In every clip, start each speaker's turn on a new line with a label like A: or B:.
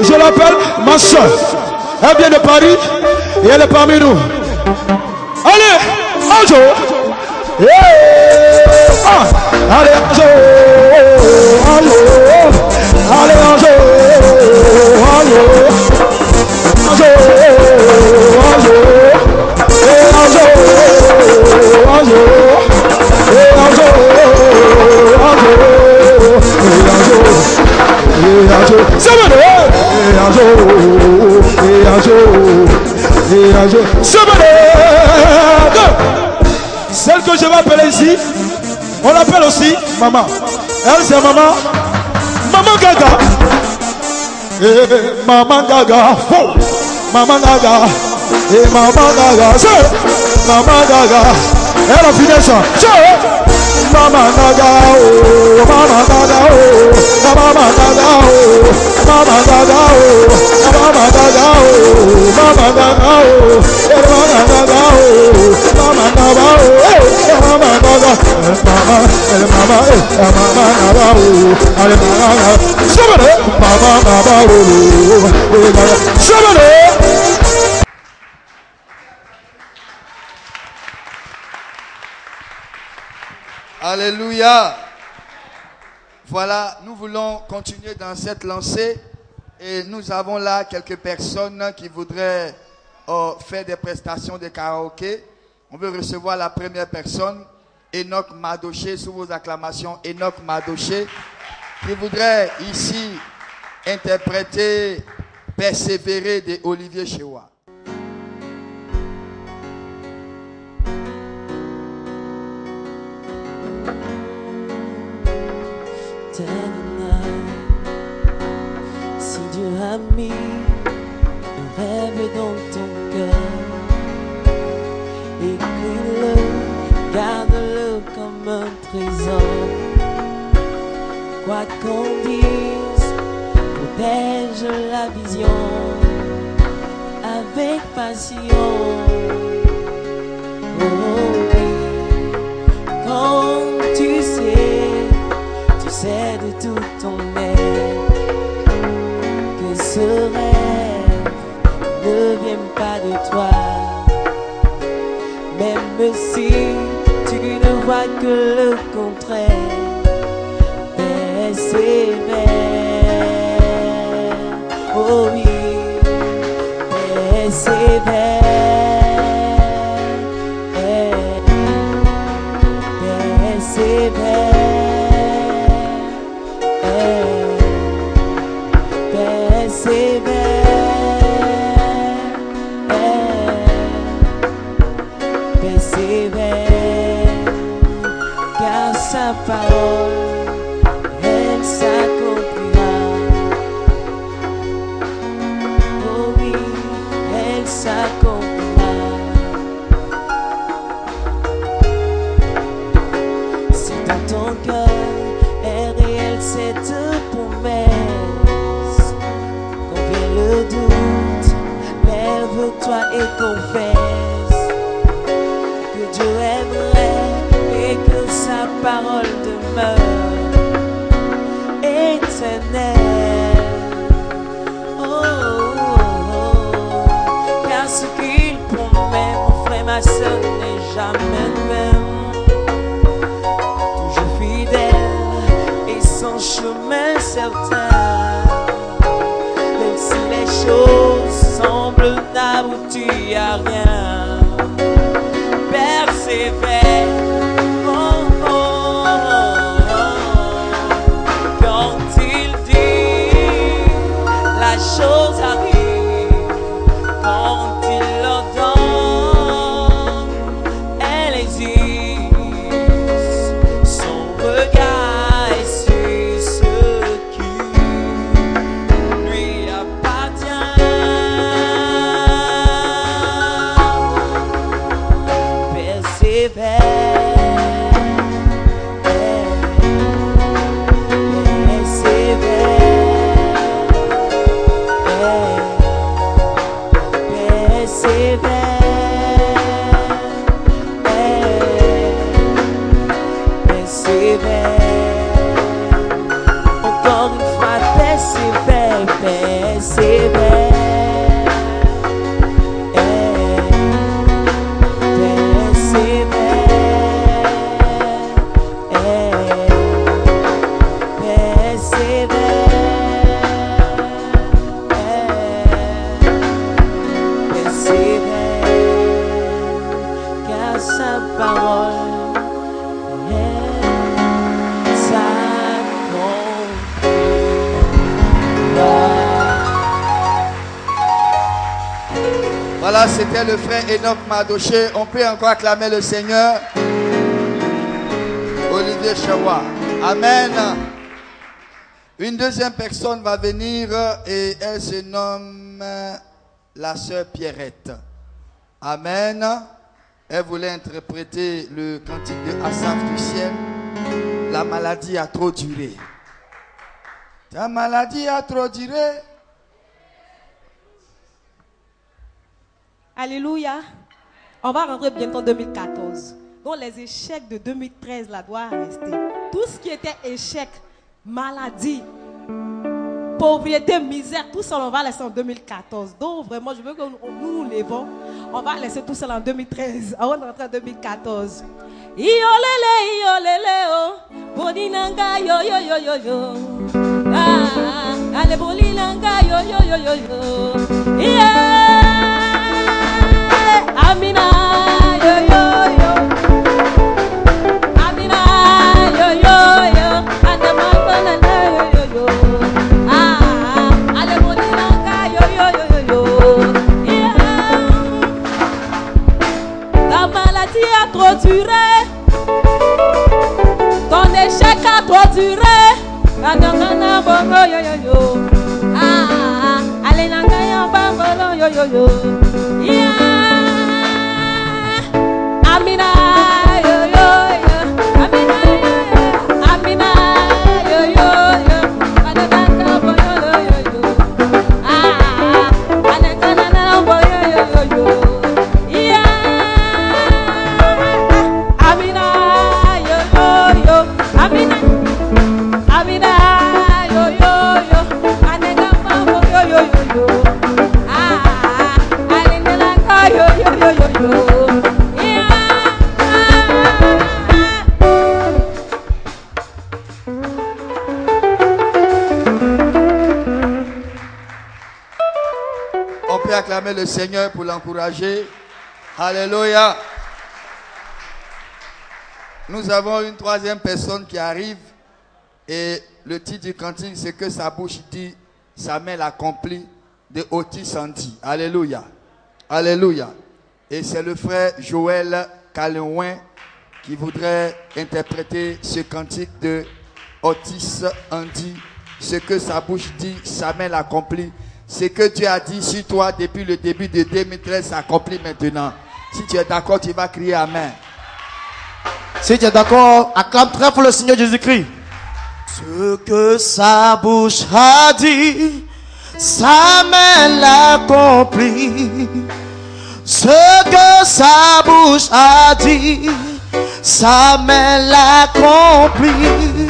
A: Je l'appelle ma soeur. Elle vient de Paris et elle est parmi nous. Allez, un jour. Yeah. Ah. Allez, un jour. Allez, un jour. Un jour. Celle que je vais appeler ici, on l'appelle aussi maman. Elle c'est maman Gaga. Maman Gaga. Oh. Maman Gaga. Et maman Gaga. Maman Gaga. Elle a fini ça. Maman Gaga. Oh. Maman Gaga. Oh. Maman Gaga. Oh. Maman Gaga. Oh. Maman Gaga. Oh. Maman Gaga. Oh. Maman Gaga. Oh. Maman Gaga. Oh. Maman Gaga. Maman. Maman. Maman Gaga. Oh. Allez maman. Somebody. Maman Gaga. Oh. Somebody.
B: Alléluia. Voilà, nous voulons continuer dans cette lancée et nous avons là quelques personnes qui voudraient faire des prestations de karaoké. On veut recevoir la première personne, Enoch Madoché, sous vos acclamations, Enoch Madoché, qui voudrait ici interpréter Persévérer de Olivier Chewa.
C: Si Dieu a mis un rêve dans ton cœur, écris-le, garde-le comme un trésor. Quoi qu'on dise, protège la vision avec passion. Oh oui, quand tu sais de tout ton être que ce rêve ne vient pas de toi, même si tu ne vois que le contraire. Persévère, oh oui, persévère, persévère. Car sa parole, elle s'accomplira. Oh oui, elle s'accomplira. Si dans ton cœur est réelle cette promesse, quand vient le doute, lève-toi et confesse que Dieu est vrai et que sa parole demeure éternelle. Oh, oh, oh. Car ce qu'il promet, mon frère, ma soeur, n'est jamais le même. Toujours fidèle et son chemin certain. Même si les choses semblent n'aboutir à rien, persévère. Oh, oh, oh, oh. Quand il dit, la chose arrive. Quand il l'ordonne, elle existe. Son regard est sur ce qui lui appartient.
B: Voilà, c'était le frère Enoch Madoché. On peut encore acclamer le Seigneur. Olivier Chawa. Amen. Une deuxième personne va venir et elle se nomme la sœur Pierrette. Amen. Elle voulait interpréter le cantique de Asaph du ciel. La maladie a trop duré. Ta maladie a trop duré.
D: Alléluia. On va rentrer bientôt en 2014. Donc les échecs de 2013 là doivent rester. Tout ce qui était échec, maladie, pauvreté, misère, tout ça on va laisser en 2014. Donc vraiment je veux que nous levons. On va laisser tout ça en 2013. On va rentrer en 2014. Iolele oh, boninanga yo yo yo yo yo. Ah, ale boninanga yo yo yo yo yo. Yeah. Amina yo yo yo. Amina yo yo yo. Andamana yo yo yo. Ah, ale boninanga yo yo yo yo. Yeah. Ta maladie a trop duré. Ton échec a trop duré. Andamana bongo yo yo yo. Ah, ale nanga yo bongo yo yo yo. Yeah. Amina yo yo yo, Amina yo yo, Amina yo yo yo, Anakana boyo yo yo, ah, Anakana boyo yo yo, yeah. Amina yo yo yo, Amina, Amina yo yo yo, Anakana boyo yo yo, ah, Anakana yo yo yo yo.
B: Acclamer le Seigneur pour l'encourager. Alléluia. Nous avons une troisième personne qui arrive et le titre du cantique c'est que sa bouche dit, sa main l'accomplit de Otis Sandy. Alléluia. Alléluia. Et c'est le frère Joël Calouin qui voudrait interpréter ce cantique de Otis Sandy. Ce que sa bouche dit, sa main l'accomplit. Ce que Dieu a dit sur toi depuis le début de 2013 s'accomplit maintenant. Si tu es d'accord, tu vas crier Amen.
A: Si tu es d'accord, acclame très fort le Seigneur Jésus-Christ. Ce que sa bouche a dit, sa main l'accomplit. Ce que sa bouche a dit, sa main l'accomplit.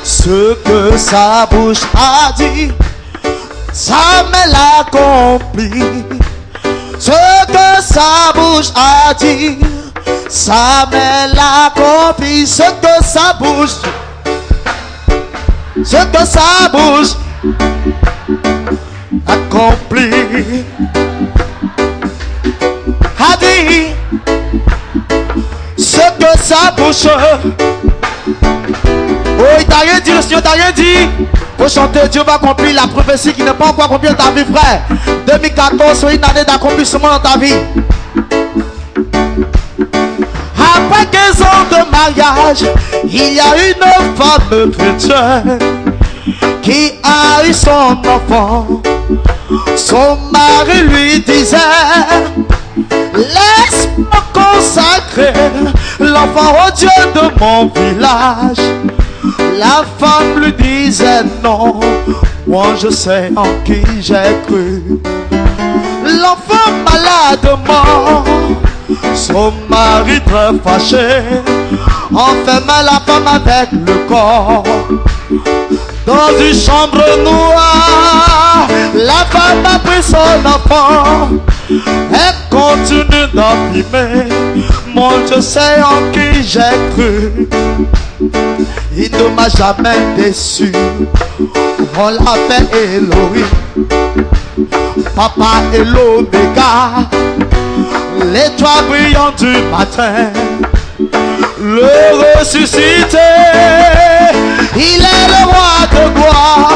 A: Ce que sa bouche a dit, sa main l'accomplit. Ce que sa bouche a dit, sa main l'accomplit. Ce que sa bouche, ce que sa bouche accomplit. A dit, ce que sa bouche. Oh, il t'a rien dit, le Seigneur t'a rien dit. Faut chanter, Dieu va accomplir la prophétie qui n'est pas encore accomplie dans ta vie, frère. 2014, c'est une année d'accomplissement dans ta vie. Après 15 ans de mariage, il y a une femme chrétienne qui a eu son enfant. Son mari lui disait, laisse-moi consacrer l'enfant au Dieu de mon village. La femme lui disait non, moi je sais en qui j'ai cru. L'enfant maladement, son mari très fâché, enferma la femme avec le corps. Dans une chambre noire, la son enfant et continue d'abîmer. Mon Dieu sait en qui j'ai cru. Il ne m'a jamais déçu. On l'appelle Elohim, Papa et l'Oméga, l'étoile brillante du matin, le ressuscité. Il est le roi de gloire,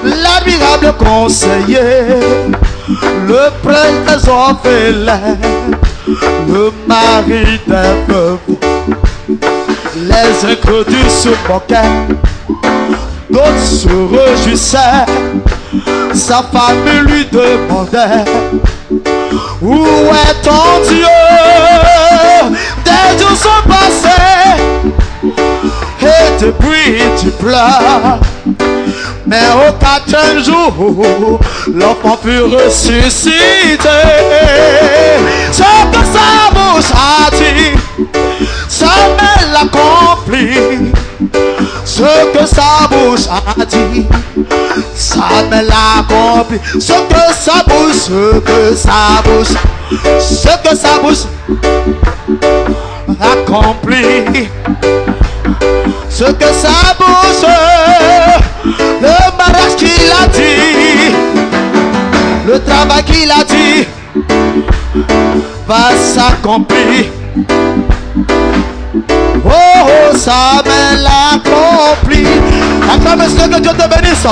A: l'admirable conseiller, le prince des orphelins, le mari des veuves. Les incrédules se moquaient, d'autres se réjouissaient. Sa femme lui demandait: où est ton Dieu? Des jours sont passés et depuis tu pleures. Mais au quatrième jour, l'enfant fut ressuscité. Ce que sa bouche a dit, sa main l'accomplit. Ce que sa bouche a dit, sa main l'accomplit. Ce que sa bouche, ce que sa bouche, ce que sa bouche accomplit. Ce que sa bouche, le mariage qu'il a dit, le travail qu'il a dit, va s'accomplir. Oh, ça me l'accomplit. Acclame ce que Dieu te bénisse.